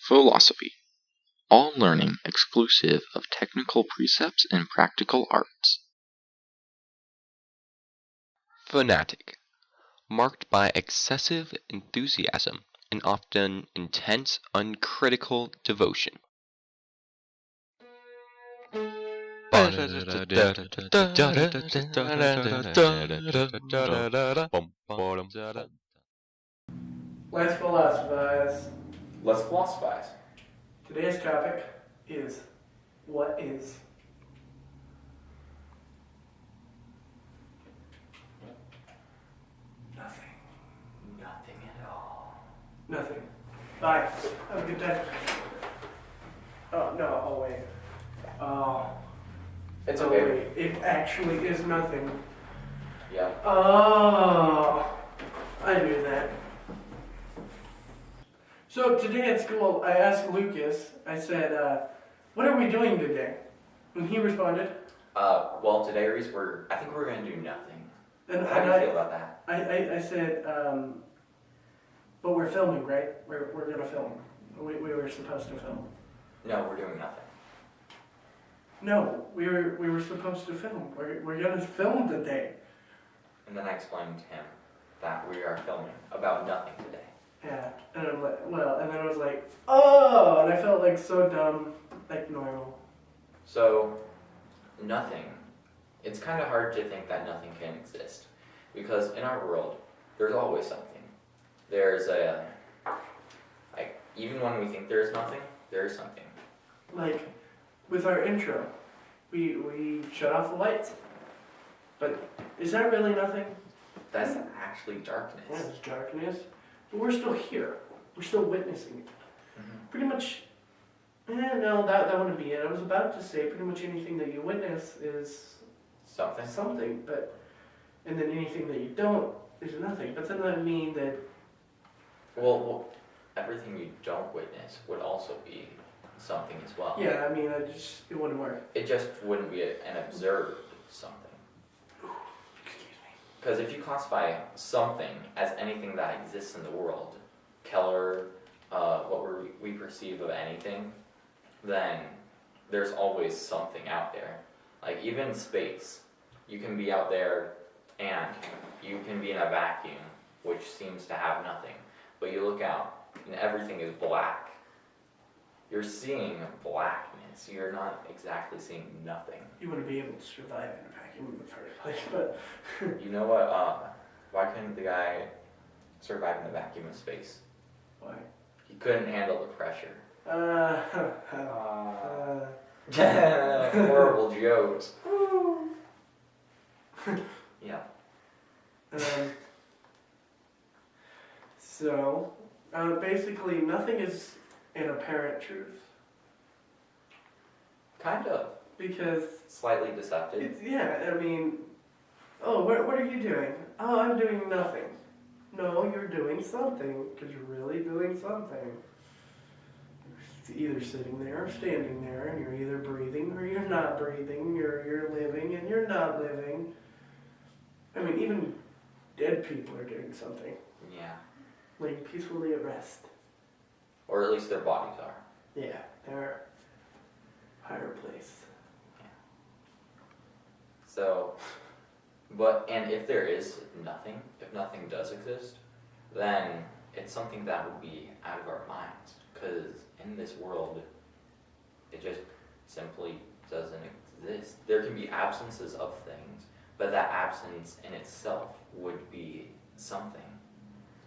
Philosophy. All learning exclusive of technical precepts and practical arts. Fanatic. Marked by excessive enthusiasm and often intense, uncritical devotion. Let's philosophize. Let's philosophize. Today's topic is what is. Nothing. Nothing at all. Nothing. Bye. Have a good time. Oh, no. Oh, wait. Oh. It's Oh, okay. wait. It actually is nothing. Yeah. Oh. I knew that. So today at school, I asked Lucas, I said, what are we doing today? And he responded. Well, today, Reese, I think we're going to do nothing. And How do you feel about that? I said, but we're filming, right? We're going to film. We were supposed to film. No, we're doing nothing. No, we were supposed to film. We're going to film today. And then I explained to him that we are filming about nothing today. Yeah, and I'm like, well, and then I was like, oh, and I felt like so dumb, like normal. So, nothing. It's kind of hard to think that nothing can exist. Because in our world, there's always something. There's even when we think there's nothing, there is something. Like, with our intro, we shut off the lights. But is that really nothing? That's actually darkness. Yeah, it's darkness. But we're still here. We're still witnessing it. Mm-hmm. Pretty much, no, that wouldn't be it. I was about to say pretty much anything that you witness is Something? but, and then anything that you don't is nothing. But doesn't that mean that... Well, everything you don't witness would also be something as well. Yeah, I mean, it wouldn't work. It just wouldn't be an observed something. Excuse me. Because if you classify something as anything that exists in the world, Keller, what we perceive of anything, then there's always something out there. Like even space, you can be out there and you can be in a vacuum, which seems to have nothing. But you look out and everything is black. You're seeing blackness. You're not exactly seeing nothing. You wouldn't be able to survive in a vacuum in the first place, but... You know what? Why couldn't the guy survive in the vacuum of space? Why? He couldn't handle the pressure. Horrible jokes. Yeah. So, basically, nothing is an apparent truth. Kind of. Because... Slightly deceptive. I mean... Oh, what are you doing? Oh, I'm doing nothing. No, you're doing something, because you're really doing something. You're either sitting there or standing there, and you're either breathing or you're not breathing. You're living and you're not living. I mean, even dead people are doing something. Yeah. Laying peacefully at rest. Or at least their bodies are. Yeah, they're higher place. Yeah. So, and if there is nothing, if nothing does exist, then it's something that would be out of our minds. Because in this world, it just simply doesn't exist. There can be absences of things, but that absence in itself would be something.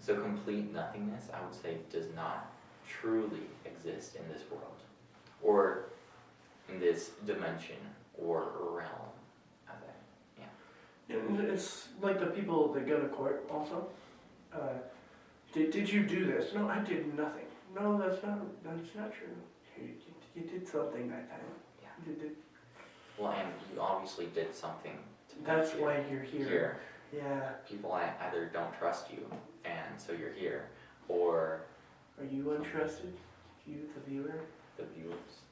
So complete nothingness, I would say, does not truly exist in this world, or in this dimension or realm. It's like the people that go to court also. Did you do this? No, I did nothing. No, that's not true. You did something that time. Yeah. You did. Well, and you obviously did something to That's why you're here. Yeah. People either don't trust you, and so you're here, or... Are you untrusted? You, the viewer? The viewers.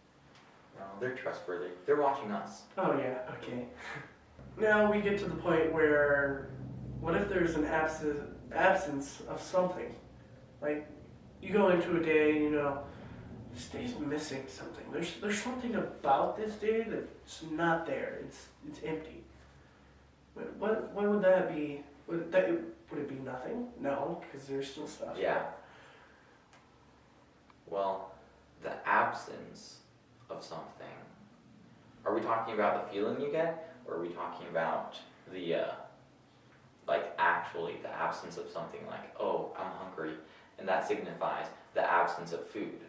No, they're trustworthy. They're watching us. Oh yeah, okay. Now we get to the point where, what if there's an absence of something? Like, you go into a day and this day's missing something. There's something about this day that's not there. It's empty. What would that be? Would it be nothing? No, because there's still stuff. Yeah. Well, the absence of something. Are we talking about the feeling you get, or are we talking about the, like actually the absence of something like, oh, I'm hungry, and that signifies the absence of food?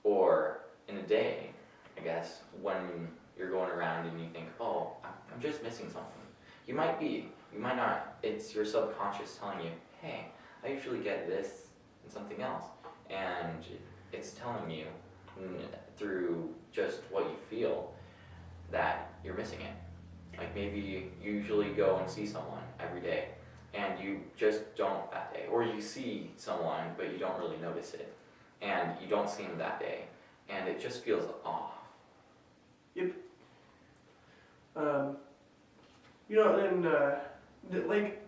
Or in a day, I guess, when you're going around and you think, oh, I'm just missing something. You might be, you might not. It's your subconscious telling you, hey, I usually get this and something else. And it's telling you through just what you feel that you're missing it. Like maybe you usually go and see someone every day and you just don't that day. Or you see someone but you don't really notice it. And you don't see them that day. And it just feels off. Yep. And like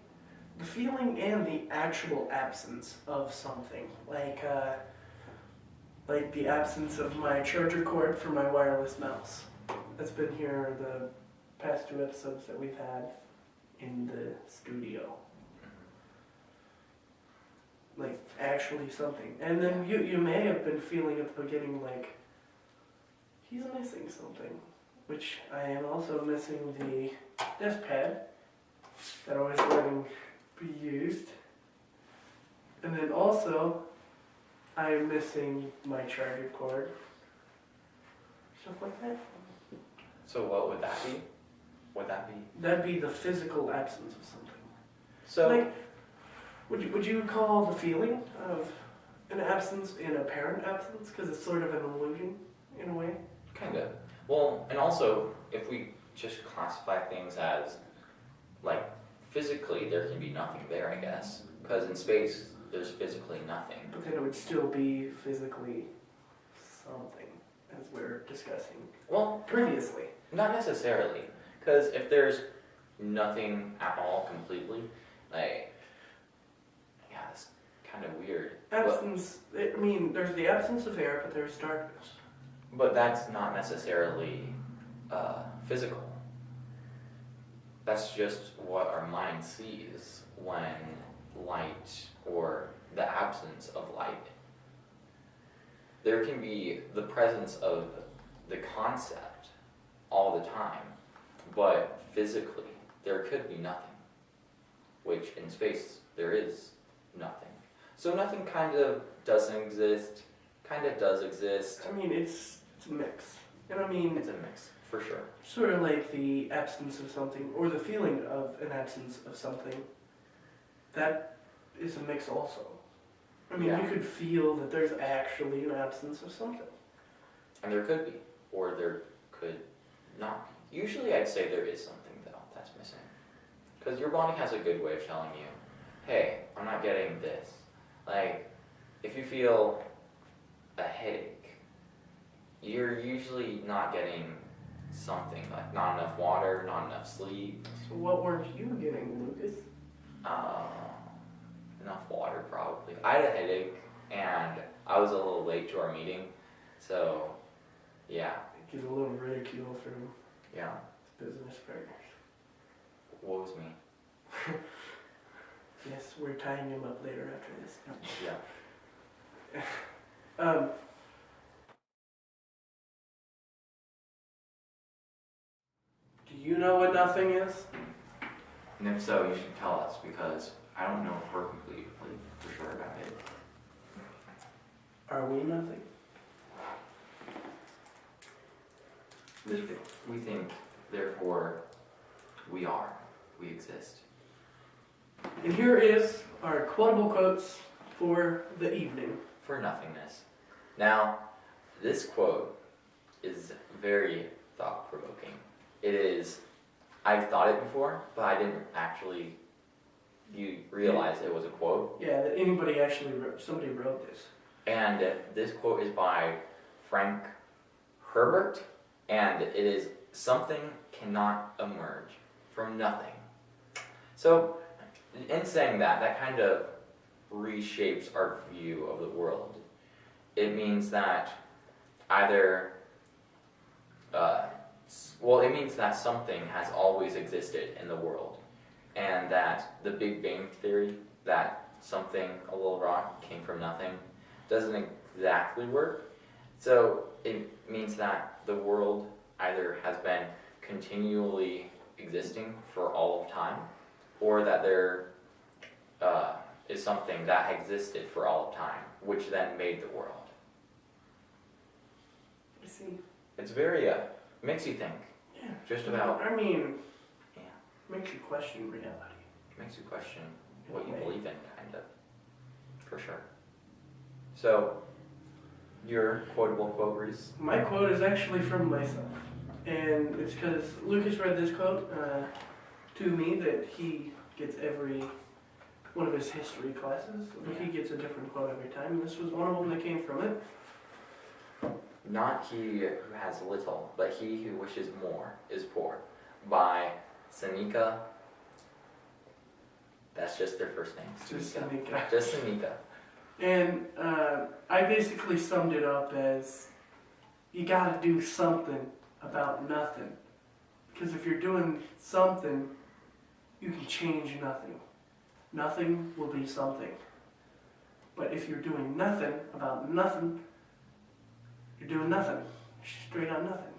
the feeling and the actual absence of something, like the absence of my charger cord for my wireless mouse. That's been here the past 2 episodes that we've had in the studio. Like actually something. And then you may have been feeling at the beginning like he's missing something. Which I am also missing the desk pad that I was letting be used. And then also, I am missing my charger cord. Stuff like that. So what would that be? Would that be? That'd be the physical absence of something. So, like, would you call the feeling of an absence an apparent absence? Because it's sort of an illusion, in a way. kind of. Well, and also, if we just classify things as, like, physically there can be nothing there, I guess. Because in space, there's physically nothing. But then it would still be physically something, as we're discussing Well, previously. not necessarily. Because if there's nothing at all completely, like, yeah, that's kind of weird. Absence, I mean, there's the absence of air, but there's darkness. But that's not necessarily physical. That's just what our mind sees when light or the absence of light. There can be the presence of the concept all the time, but physically there could be nothing, which in space there is nothing. So nothing kind of doesn't exist, kind of does exist. I mean, it's a mix. And I mean, It's a mix, for sure. sort of like the absence of something, or the feeling of an absence of something, that is a mix also. I mean, Yeah. you could feel that there's actually an absence of something. And there could be, or there could not be. Usually I'd say there is something though that's missing. Because your body has a good way of telling you, hey, I'm not getting this. Like, if you feel a headache, you're usually not getting something, like not enough water, not enough sleep. So what weren't you getting, Lucas? Enough water probably. I had a headache and I was a little late to our meeting, so yeah. Get a little ridicule from Yeah. business partners. Woe is me. Yes, we're tying him up later after this. Yeah. Do you know what nothing is? And if so, you should tell us because I don't know if we're completely for sure about it. Are we nothing? We think, therefore, we are. We exist. And here is our quotable quotes for the evening. For nothingness. Now, this quote is very thought-provoking. It is, I've thought it before, but I didn't actually realize it was a quote. Yeah, that anybody actually somebody wrote this. And this quote is by Frank Herbert, and it is, something cannot emerge from nothing. So, in saying that, that kind of reshapes our view of the world. It means that either, well, it means that something has always existed in the world, and that the Big Bang Theory, that something, a little rock, came from nothing, doesn't exactly work. So it means that the world either has been continually existing for all of time, or that there is something that existed for all of time, which then made the world. I see. It's very, makes you think. Yeah. Just about, I mean, yeah, makes you question reality. makes you question what you believe in, kind of. For sure. So, your quotable quote, Reese? My quote is actually from myself. And it's because Lucas read this quote to me that he gets every one of his history classes. He gets a different quote every time. And this was one of them that came from it. Not he who has little, but he who wishes more is poor. By Seneca. That's just their first name. Just Seneca. Just Seneca. And I basically summed it up as, you gotta do something about nothing. Because if you're doing something, you can change nothing. Nothing will be something. But if you're doing nothing about nothing, you're doing nothing. Straight on nothing.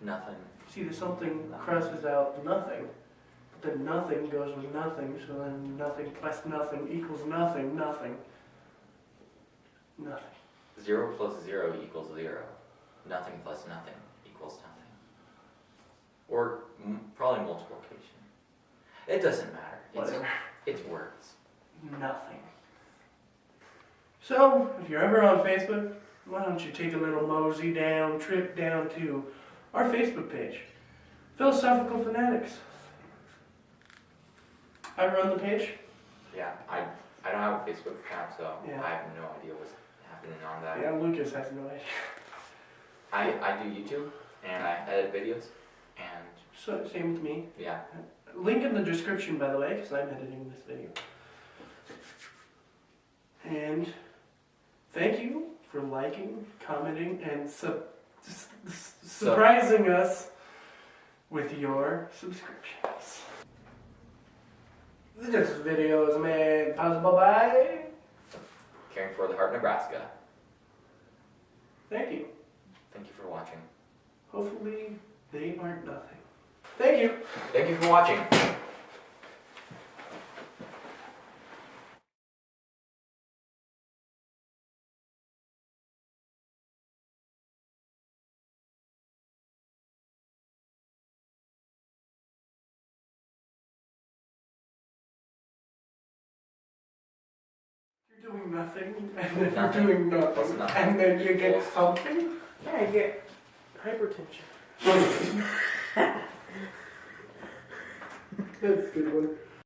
Nothing. See, the something crosses out nothing. But then nothing goes with nothing, so then nothing plus nothing equals nothing, nothing. Nothing. 0 plus 0 equals 0. Nothing plus nothing equals nothing. Or probably multiplication. It doesn't matter. Whatever. It's words. Nothing. So, if you're ever on Facebook, why don't you take a little mosey down, trip down to our Facebook page, Philosophical Fanatics. I run the page. Yeah, I don't have a Facebook account, so Yeah. I have no idea what's happening on that. Yeah, Lucas has no idea. I do YouTube, and I edit videos, and So, same with me. yeah. Link in the description, by the way, because I'm editing this video. And thank you for liking, commenting, and surprising us with your subscriptions. This video is made possible by... Caring for the Heart, Nebraska. Thank you. Thank you for watching. Hopefully, they aren't nothing. Thank you. Thank you for watching. You're doing nothing, and then Nothing. you're doing nothing, What's nothing? and then you get something. Yeah, you get hypertension. That's a good one.